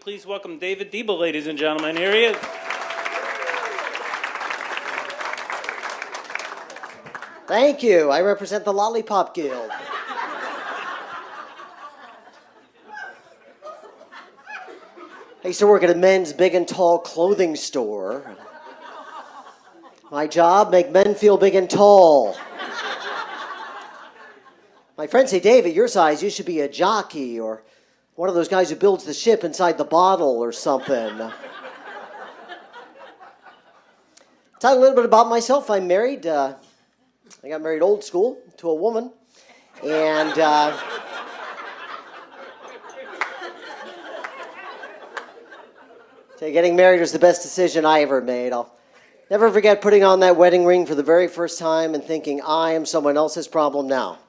please welcome David Deeble, ladies and gentlemen. Here he is. Thank you. I represent the Lollipop Guild. I used to work at a men's big and tall clothing store. My job, make men feel big and tall. My friends say, Dave, at your size, you should be a jockey or one of those guys who builds the ship inside the bottle or something. Tell you a little bit about myself. I'm married. I got married old school to a woman. And getting married was the best decision I ever made. I'll never forget putting on that wedding ring for the very first time and thinking, I am someone else's problem now.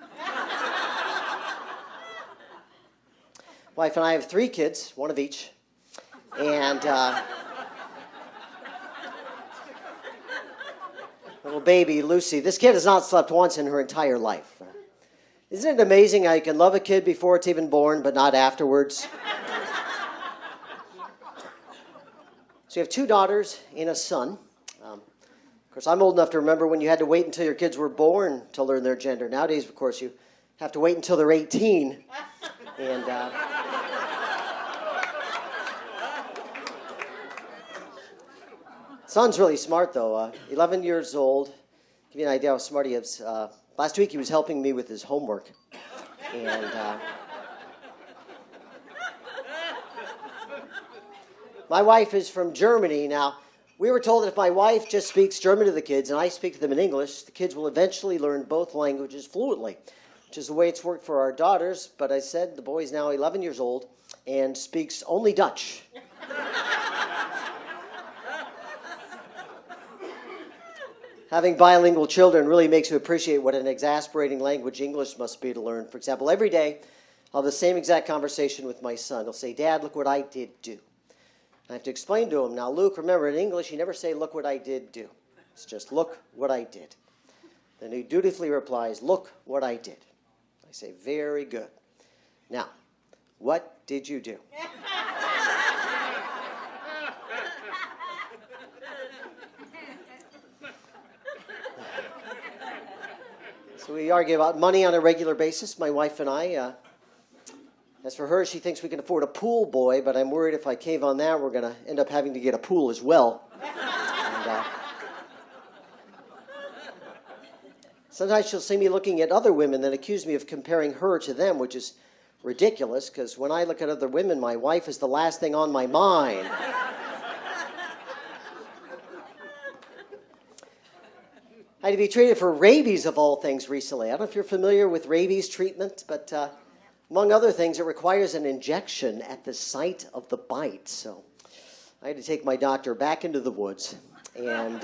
Wife and I have 3 kids, one of each. And little baby, Lucy. This kid has not slept once in her entire life. Isn't it amazing how you can love a kid before it's even born, but not afterwards? So you have 2 daughters and a son. Of course, I'm old enough to remember when you had to wait until your kids were born to learn their gender. Nowadays, of course, you have to wait until they're 18. And son's really smart, though. 11 years old. Give you an idea how smart he is. Last week, he was helping me with his homework. And my wife is from Germany. Now, we were told that if my wife just speaks German to the kids and I speak to them in English, the kids will eventually learn both languages fluently, which is the way it's worked for our daughters. But I said the boy's now 11 years old and speaks only Dutch. Having bilingual children really makes you appreciate what an exasperating language English must be to learn. For example, every day I'll have the same exact conversation with my son. He'll say, Dad, look what I did do. I have to explain to him, now, Luke, remember, in English, you never say, look what I did do. It's just, look what I did. Then he dutifully replies, look what I did. I say, very good. Now, what did you do? So we argue about money on a regular basis, my wife and I. As for her, she thinks we can afford a pool boy, but I'm worried if I cave on that, we're going to end up having to get a pool as well. And, sometimes she'll see me looking at other women and accuse me of comparing her to them, which is ridiculous, because when I look at other women, my wife is the last thing on my mind. I had to be treated for rabies, of all things, recently. I don't know if you're familiar with rabies treatment, but among other things, it requires an injection at the site of the bite. So I had to take my doctor back into the woods. And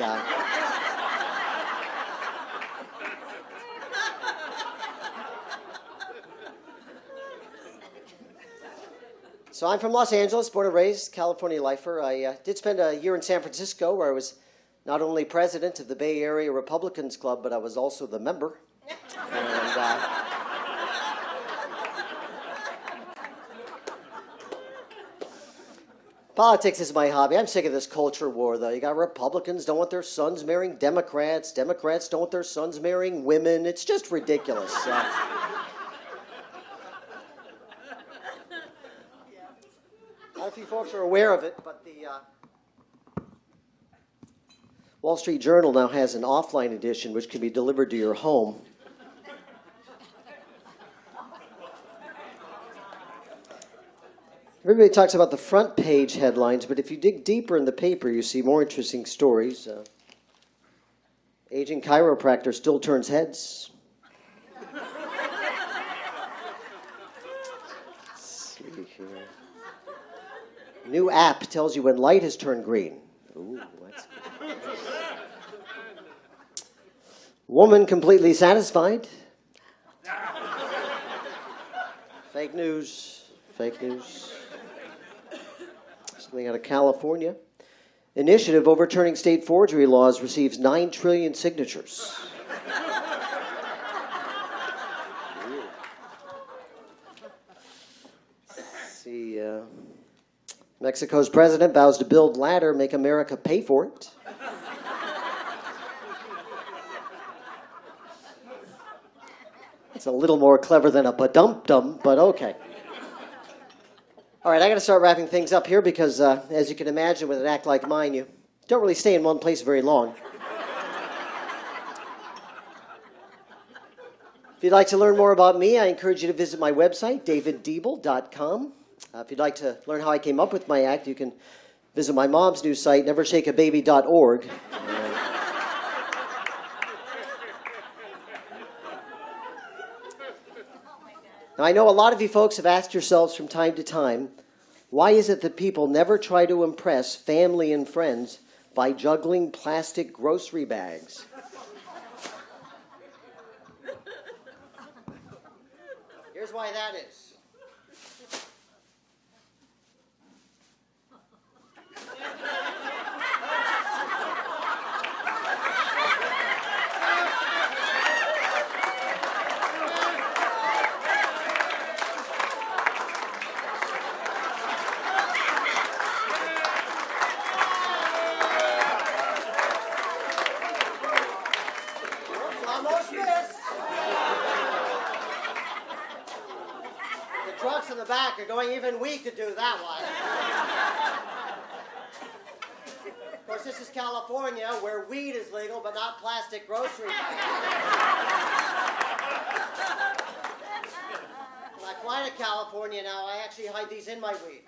so I'm from Los Angeles, born and raised, California lifer. I did spend a year in San Francisco where I was not only president of the Bay Area Republicans Club, but I was also the member. And politics is my hobby. I'm sick of this culture war, though. You got Republicans don't want their sons marrying Democrats. Democrats don't want their sons marrying women. It's just ridiculous. I don't know if you folks are aware of it, but the Wall Street Journal now has an offline edition which can be delivered to your home. Everybody talks about the front page headlines, but if you dig deeper in the paper, you see more interesting stories. Aging chiropractor still turns heads. Let's see here. New app tells you when light has turned green. Ooh, that's good. Woman completely satisfied. Fake news. Fake news. Something out of California. Initiative overturning state forgery laws receives 9 trillion signatures. Let's see. Mexico's president vows to build ladder, make America pay for it. It's a little more clever than a ba-dum-dum, but okay. All right, I got to start wrapping things up here because, as you can imagine, with an act like mine, you don't really stay in one place very long. If you'd like to learn more about me, I encourage you to visit my website, daviddeeble.com. If you'd like to learn how I came up with my act, you can visit my mom's new site, nevershakeababy.org. Now, I know a lot of you folks have asked yourselves from time to time, why is it that people never try to impress family and friends by juggling plastic grocery bags? Here's why that is. Almost missed. The trucks in the back are going, even we could do that one. Of course, this is California, where weed is legal, but not plastic grocery bags. When I fly to California now, I actually hide these in my weed.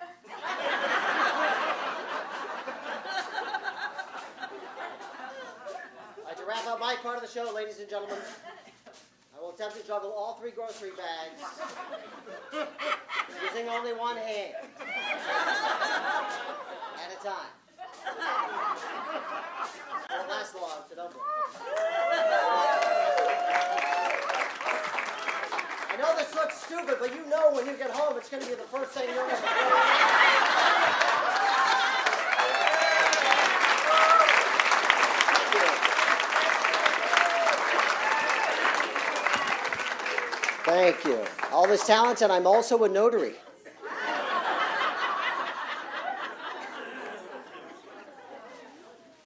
To wrap up my part of the show, ladies and gentlemen, I will attempt to juggle all 3 grocery bags using only one hand at a time. It won't last long, so don't worry. I know this looks stupid, but you know when you get home, it's going to be the first thing you're going to do. Thank you. All this talent, and I'm also a notary.